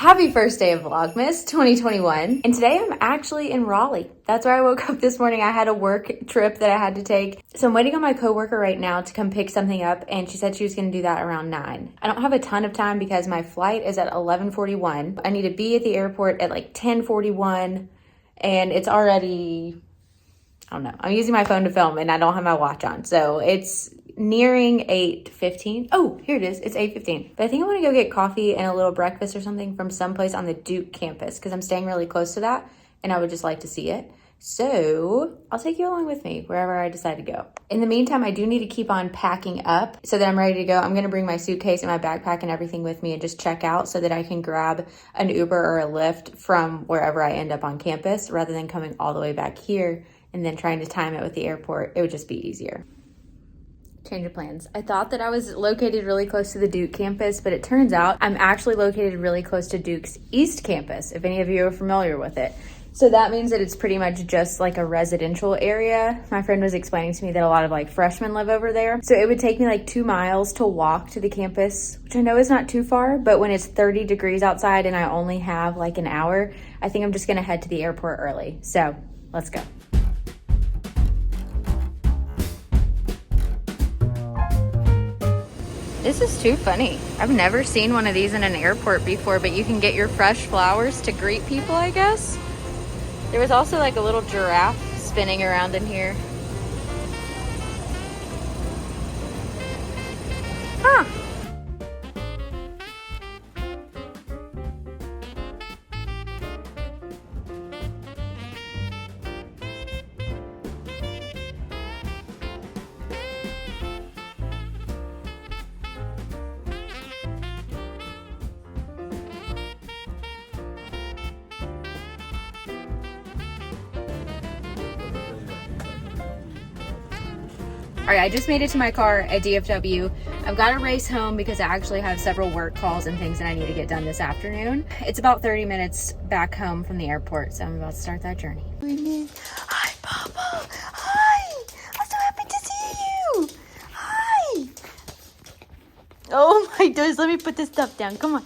Happy first day of Vlogmas 2021. And today I'm actually in Raleigh. That's where I woke up this morning. I had a work trip that I had to take. So I'm waiting on my coworker right now to come pick something up, and she said she was gonna do that around 9. I don't have a ton of time because my flight is at 11:41. I need to be at the airport at like 10:41, and it's already, I don't know. I'm using my phone to film and I don't have my watch on. So it's nearing 8:15. Oh, here it is. It's 8:15. But I think I want to go get coffee and a little breakfast or something from someplace on the Duke campus because I'm staying really close to that and I would just like to see it. So I'll take you along with me wherever I decide to go. In the meantime, I do need to keep on packing up so that I'm ready to go. I'm going to bring my suitcase and my backpack and everything with me and just check out so that I can grab an Uber or a Lyft from wherever I end up on campus rather than coming all the way back here and then trying to time it with the airport. It would just be easier. Change of plans. I thought that I was located really close to the Duke campus, but it turns out I'm actually located really close to Duke's East campus, if any of you are familiar with it. So that means that it's pretty much just like a residential area. My friend was explaining to me that a lot of like freshmen live over there. So it would take me like 2 miles to walk to the campus, which I know is not too far, but when it's 30 degrees outside and I only have like an hour, I think I'm just gonna head to the airport early. So let's go. This is too funny. I've never seen one of these in an airport before, but you can get your fresh flowers to greet people, I guess. There was also like a little giraffe spinning around in here. Huh. All right, I just made it to my car at DFW. I've got to race home because I actually have several work calls and things that I need to get done this afternoon. It's about 30 minutes back home from the airport, so I'm about to start that journey. Hi, Papa. Hi. I'm so happy to see you. Hi. Oh my goodness, let me put this stuff down. Come on.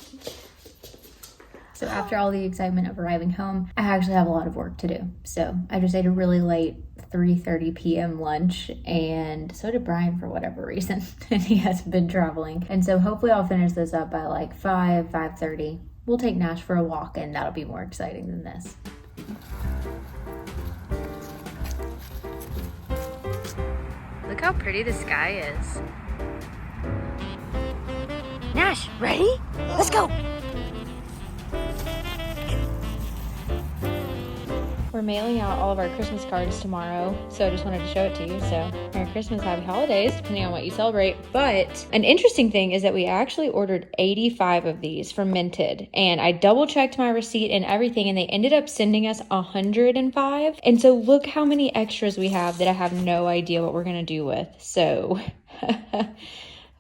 So after all the excitement of arriving home, I actually have a lot of work to do. So I just ate a really late 3:30 p.m. lunch, and so did Brian for whatever reason, and he hasn't been traveling. And so hopefully I'll finish this up by like 5:30. We'll take Nash for a walk, and that'll be more exciting than this. Look how pretty the sky is. Nash, ready? Let's go. We're mailing out all of our Christmas cards tomorrow, so I just wanted to show it to you. So Merry Christmas, Happy Holidays, depending on what you celebrate. But an interesting thing is that we actually ordered 85 of these from Minted, and I double checked my receipt and everything, and they ended up sending us 105. And so look how many extras we have that I have no idea what we're gonna do with. So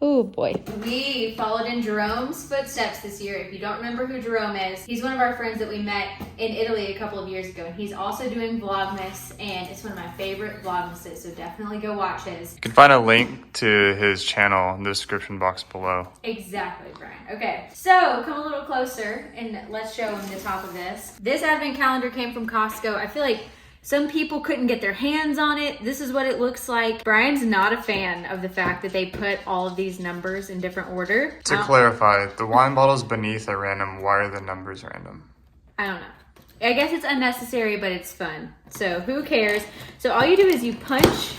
oh boy. We followed in Jerome's footsteps this year. If you don't remember who Jerome is, he's one of our friends that we met in Italy a couple of years ago. And he's also doing Vlogmas, and it's one of my favorite Vlogmases, so definitely go watch his. You can find a link to his channel in the description box below. Exactly, Brian. Okay, so come a little closer and let's show him the top of this. This advent calendar came from Costco. I feel like some people couldn't get their hands on it. This is what it looks like. Brian's not a fan of the fact that they put all of these numbers in different order. To clarify, the wine bottles beneath are random. Why are the numbers random? I don't know. I guess it's unnecessary, but it's fun. So who cares? So all you do is you punch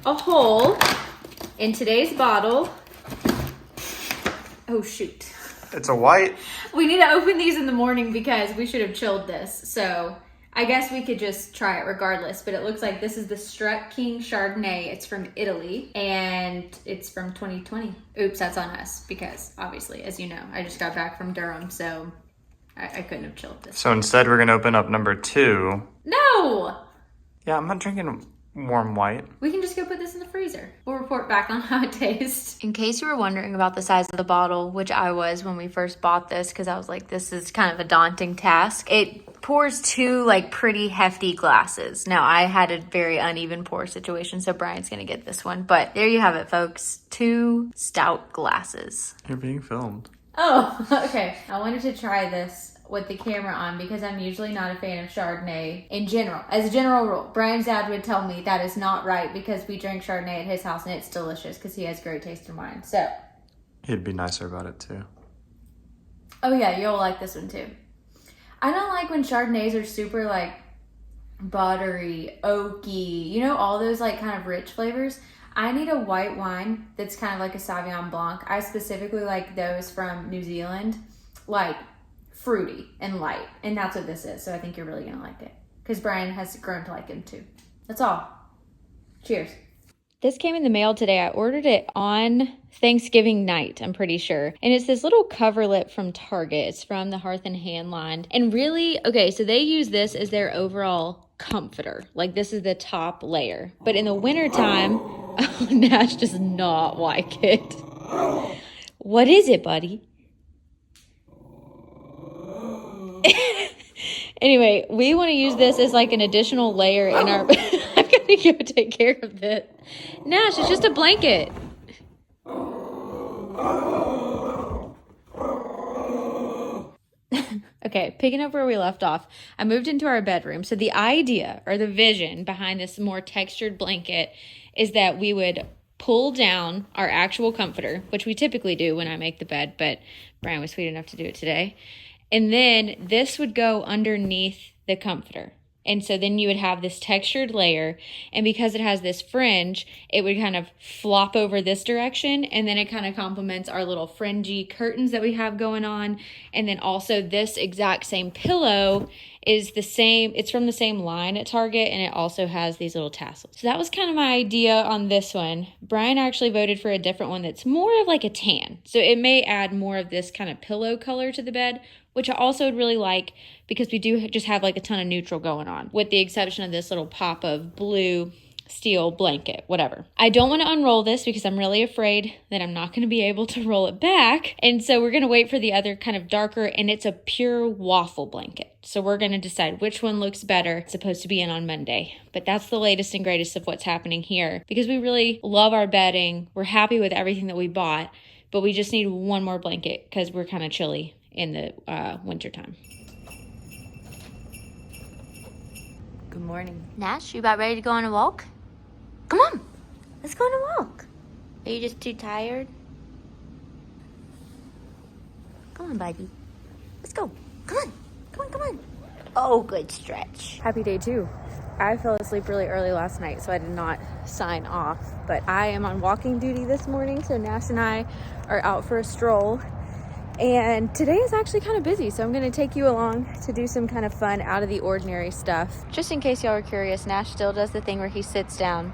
a hole in today's bottle. Oh shoot. It's a white. We need to open these in the morning because we should have chilled this. So I guess we could just try it regardless, but it looks like this is the Strut King Chardonnay. It's from Italy, and it's from 2020. Oops, that's on us, because obviously, as you know, I just got back from Durham, so I couldn't have chilled this. So instead, we're gonna open up number 2. No! Yeah, I'm not drinking warm white. We can just go put this in the freezer. We'll report back on how it tastes. In case you were wondering about the size of the bottle, which I was when we first bought this, because I was like, this is kind of a daunting task. It pours 2 like pretty hefty glasses. Now I had a very uneven pour situation, so Brian's gonna get this one. But there you have it, folks. 2 stout glasses. You're being filmed. Oh, okay. I wanted to try this with the camera on because I'm usually not a fan of Chardonnay in general. As a general rule, Brian's dad would tell me that is not right because we drink Chardonnay at his house and it's delicious because he has great taste in wine. So. He'd be nicer about it too. Oh yeah, you'll like this one too. I don't like when Chardonnays are super like buttery, oaky, you know, all those like kind of rich flavors. I need a white wine that's kind of like a Sauvignon Blanc. I specifically like those from New Zealand, like fruity and light. And that's what this is. So I think you're really going to like it because Brian has grown to like him too. That's all. Cheers. This came in the mail today. I ordered it on Thanksgiving night, I'm pretty sure. And it's this little coverlet from Target. It's from the Hearth and Hand line. And really, okay, so they use this as their overall comforter. Like this is the top layer. But in the wintertime, Nash does not like it. What is it, buddy? Anyway, we want to use this as like an additional layer in our... I'm going to go take care of this. Nash, it's just a blanket. Okay, picking up where we left off, I moved into our bedroom. So the idea or the vision behind this more textured blanket is that we would pull down our actual comforter, which we typically do when I make the bed, but Brian was sweet enough to do it today. And then this would go underneath the comforter. And so then you would have this textured layer. And because it has this fringe, it would kind of flop over this direction. And then it kind of complements our little fringy curtains that we have going on. And then also this exact same pillow is the same. It's from the same line at Target. And it also has these little tassels. So that was kind of my idea on this one. Brian actually voted for a different one that's more of like a tan. So it may add more of this kind of pillow color to the bed, which I also would really like because we do just have like a ton of neutral going on, with the exception of this little pop of blue steel blanket, whatever. I don't want to unroll this because I'm really afraid that I'm not going to be able to roll it back. And so we're going to wait for the other kind of darker, and it's a pure waffle blanket. So we're going to decide which one looks better. It's supposed to be in on Monday, but that's the latest and greatest of what's happening here because we really love our bedding. We're happy with everything that we bought, but we just need one more blanket because we're kind of chilly in the winter time. Good morning. Nash, you about ready to go on a walk? Come on, let's go on a walk. Are you just too tired? Come on, buddy. Let's go. Come on, come on, come on. Oh, good stretch. Happy day 2. I fell asleep really early last night, so I did not sign off. But I am on walking duty this morning, so Nash and I are out for a stroll. And today is actually kind of busy, so I'm going to take you along to do some kind of fun, out of the ordinary stuff. Just in case y'all are curious, Nash still does the thing where he sits down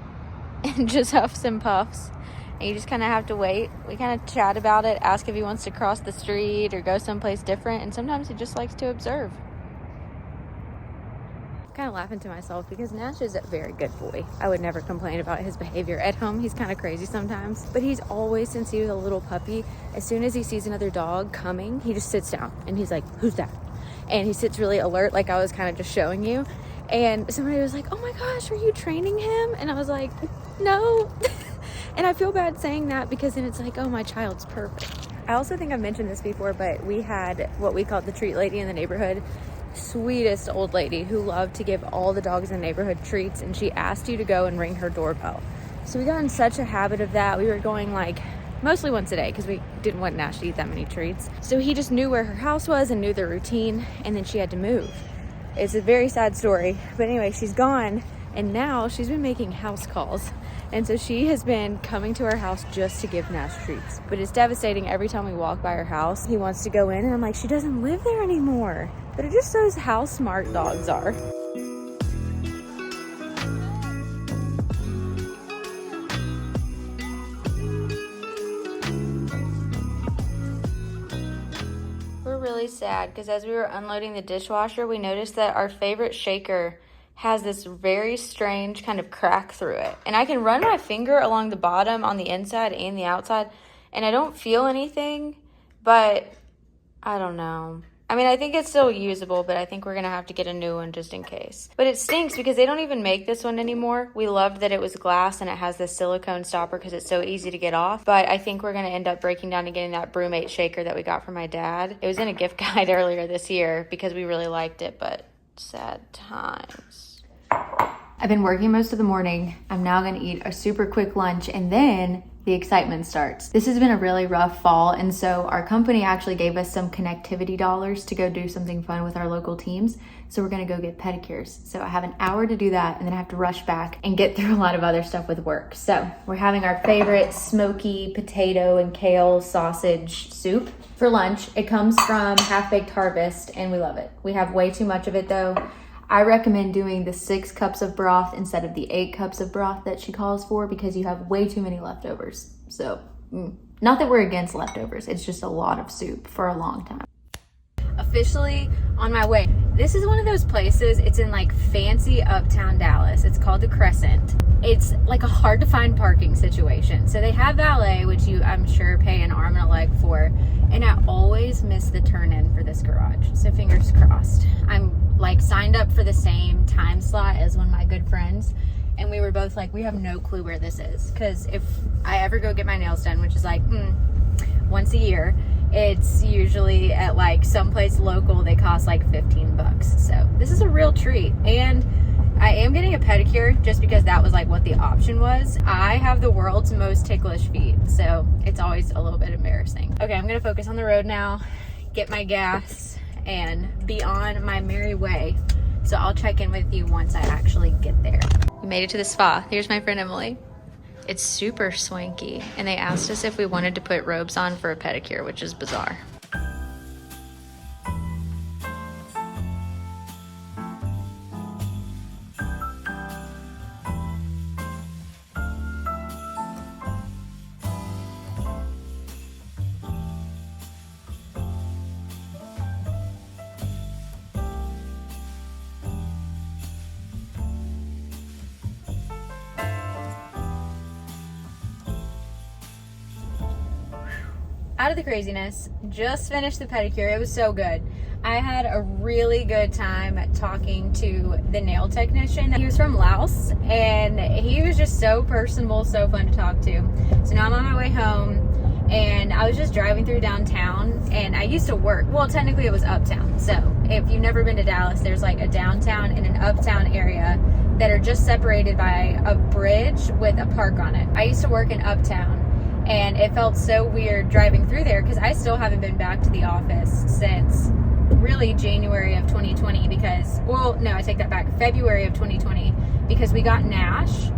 and just huffs and puffs. And you just kind of have to wait. We kind of chat about it, ask if he wants to cross the street or go someplace different. And sometimes he just likes to observe. Kind of laughing to myself because Nash is a very good boy. I would never complain about his behavior at home. He's kind of crazy sometimes, but he's always, since he was a little puppy, as soon as he sees another dog coming, he just sits down and he's like, who's that? And he sits really alert, like I was kind of just showing you. And somebody was like, oh my gosh, are you training him? And I was like, no. And I feel bad saying that because then it's like, oh, my child's perfect. I also think I've mentioned this before, but we had what we called the treat lady in the neighborhood. Sweetest old lady who loved to give all the dogs in the neighborhood treats, and she asked you to go and ring her doorbell. So we got in such a habit of that. We were going like mostly once a day because we didn't want Nash to eat that many treats. So he just knew where her house was and knew the routine, and then she had to move. It's a very sad story, but anyway, she's gone, and now she's been making house calls. And so she has been coming to our house just to give Nash treats. But it's devastating every time we walk by her house. He wants to go in, and I'm like, she doesn't live there anymore. But it just shows how smart dogs are. We're really sad because as we were unloading the dishwasher, we noticed that our favorite shaker has this very strange kind of crack through it. And I can run my finger along the bottom on the inside and the outside, and I don't feel anything, but I don't know. I mean, I think it's still usable, but I think we're gonna have to get a new one just in case. But it stinks because they don't even make this one anymore. We loved that it was glass and it has this silicone stopper because it's so easy to get off. But I think we're gonna end up breaking down and getting that Broom8 shaker that we got from my dad. It was in a gift guide earlier this year because we really liked it, but sad times. I've been working most of the morning. I'm now gonna eat a super quick lunch and then the excitement starts. This has been a really rough fall, and so our company actually gave us some connectivity dollars to go do something fun with our local teams. So we're gonna go get pedicures. So I have an hour to do that, and then I have to rush back and get through a lot of other stuff with work. So we're having our favorite smoky potato and kale sausage soup for lunch. It comes from Half Baked Harvest, and we love it. We have way too much of it though. I recommend doing the 6 cups of broth instead of the 8 cups of broth that she calls for because you have way too many leftovers. So, not that we're against leftovers, it's just a lot of soup for a long time. Officially on my way. This is one of those places, it's in like fancy uptown Dallas. It's called the Crescent. It's like a hard to find parking situation. So they have valet, which you, I'm sure, pay an arm and a leg for. And I always miss the turn in for this garage. So fingers crossed. I'm like signed up for the same time slot as one of my good friends. And we were both like, we have no clue where this is. Cause if I ever go get my nails done, which is like once a year, it's usually at like someplace local. They cost like 15 bucks. So this is a real treat. And I am getting a pedicure just because that was like what the option was. I have the world's most ticklish feet, so it's always a little bit embarrassing. Okay, I'm gonna focus on the road now, get my gas, and be on my merry way. So I'll check in with you once I actually get there. We made it to the spa. Here's my friend Emily. It's super swanky, and they asked us if we wanted to put robes on for a pedicure, which is bizarre. Out of the craziness, just finished the pedicure. It was so good. I had a really good time talking to the nail technician. He was from Laos and he was just so personable, so fun to talk to. So now I'm on my way home and I was just driving through downtown, and I used to work, well, technically it was uptown. So if you've never been to Dallas, there's like a downtown and an uptown area that are just separated by a bridge with a park on it. I used to work in uptown. And it felt so weird driving through there because I still haven't been back to the office since really January of 2020 because, well, no, I take that back, February of 2020 because we got Nash,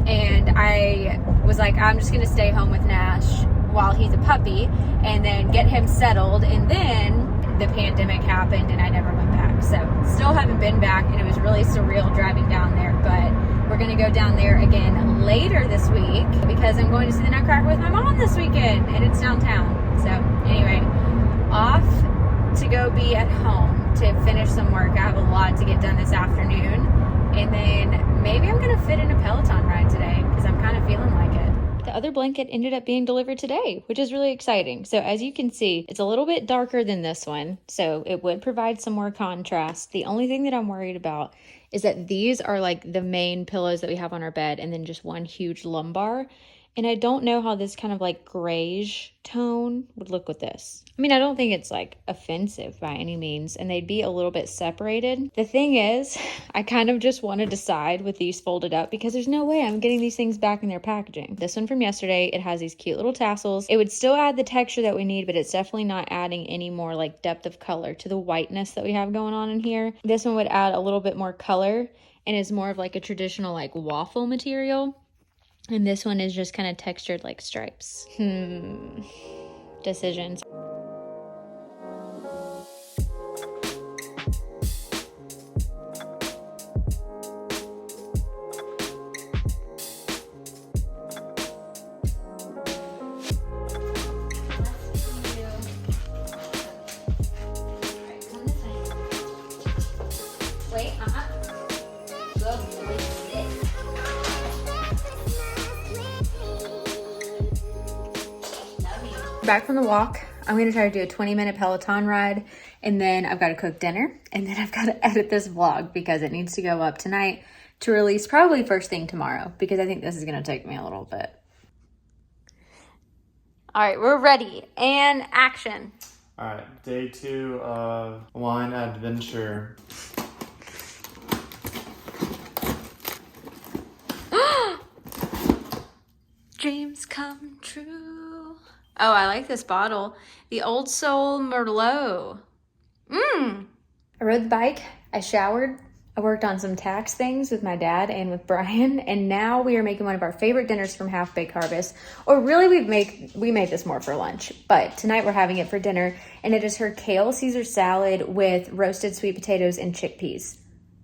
and I was like, I'm just gonna stay home with Nash while he's a puppy and then get him settled, and then the pandemic happened and I never went back. So still haven't been back, and it was really surreal driving down there, but we're gonna go down there again later this week because I'm going to see the Nutcracker with my mom this weekend, and it's downtown. So anyway, off to go be at home to finish some work. I have a lot to get done this afternoon, and then maybe I'm gonna fit in a Peloton ride today because I'm kind of feeling like it. The other blanket ended up being delivered today, which is really exciting. So as you can see, it's a little bit darker than this one, so it would provide some more contrast. The only thing that I'm worried about is that these are like the main pillows that we have on our bed, and then just one huge lumbar. And I don't know how this kind of like grayish tone would look with this. I mean, I don't think it's like offensive by any means, and they'd be a little bit separated. The thing is, I kind of just want to decide with these folded up because there's no way I'm getting these things back in their packaging. This one from yesterday, it has these cute little tassels. It would still add the texture that we need, but it's definitely not adding any more like depth of color to the whiteness that we have going on in here. This one would add a little bit more color and is more of like a traditional like waffle material. And this one is just kind of textured like stripes. Decisions. Wait, Back from the walk, I'm going to try to do a 20-minute Peloton ride, And then I've got to cook dinner. And then I've got to edit this vlog because it needs to go up tonight to release probably first thing tomorrow because I think this is going to take me a little bit. All right, we're ready. And action. All right, day 2 of wine adventure. Dreams come true. Oh, I like this bottle. The Old Soul Merlot. I rode the bike, I showered, I worked on some tax things with my dad and with Brian, and now we are making one of our favorite dinners from Half Baked Harvest. Or really, we made this more for lunch, but tonight we're having it for dinner, and it is her kale Caesar salad with roasted sweet potatoes and chickpeas.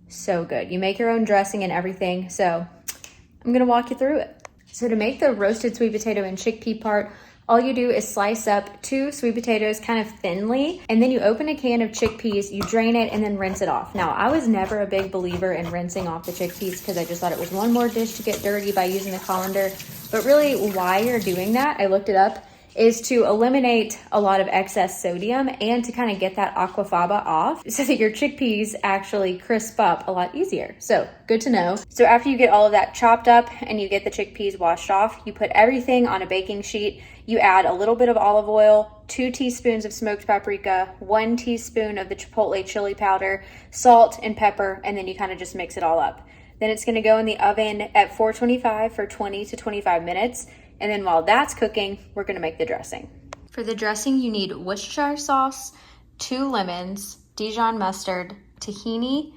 So good. You make your own dressing and everything, so I'm gonna walk you through it. So to make the roasted sweet potato and chickpea part, all you do is slice up 2 sweet potatoes kind of thinly, and then you open a can of chickpeas, you drain it, and then rinse it off. Now, I was never a big believer in rinsing off the chickpeas because I just thought it was one more dish to get dirty by using the colander. But really, why you're doing that, I looked it up, is to eliminate a lot of excess sodium and to kind of get that aquafaba off so that your chickpeas actually crisp up a lot easier. So good to know. So after you get all of that chopped up and you get the chickpeas washed off, you put everything on a baking sheet. You add a little bit of olive oil, 2 teaspoons of smoked paprika, 1 teaspoon of the chipotle chili powder, salt and pepper, and then you kind of just mix it all up. Then it's gonna go in the oven at 425 for 20 to 25 minutes. And then while that's cooking, we're gonna make the dressing. For the dressing, you need Worcestershire sauce, 2 lemons, Dijon mustard, tahini,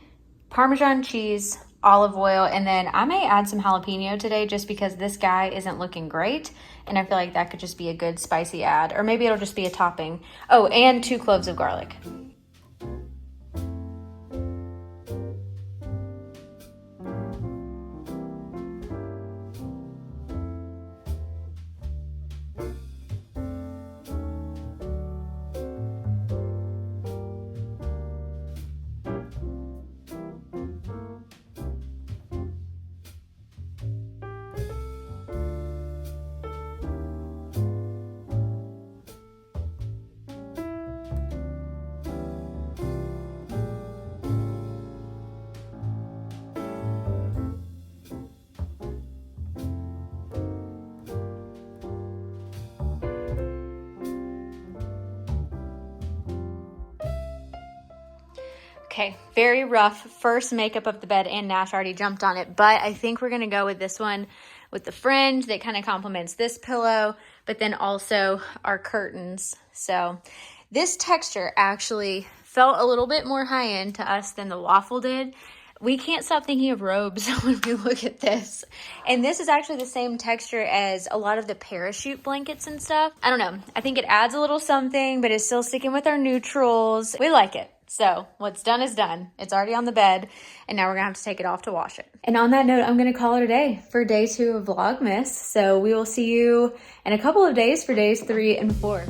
Parmesan cheese, olive oil, and then I may add some jalapeno today just because this guy isn't looking great. And I feel like that could just be a good spicy add, or maybe it'll just be a topping. Oh, and 2 cloves of garlic. Okay, very rough first makeup of the bed, and Nash already jumped on it, but I think we're gonna go with this one with the fringe that kind of complements this pillow, but then also our curtains. So this texture actually felt a little bit more high end to us than the waffle did. We can't stop thinking of robes when we look at this. And this is actually the same texture as a lot of the parachute blankets and stuff. I don't know. I think it adds a little something, but it's still sticking with our neutrals. We like it. So what's done is done. It's already on the bed, and now we're gonna have to take it off to wash it. And on that note, I'm gonna call it a day for day 2 of Vlogmas. So we will see you in a couple of days for days 3 and 4.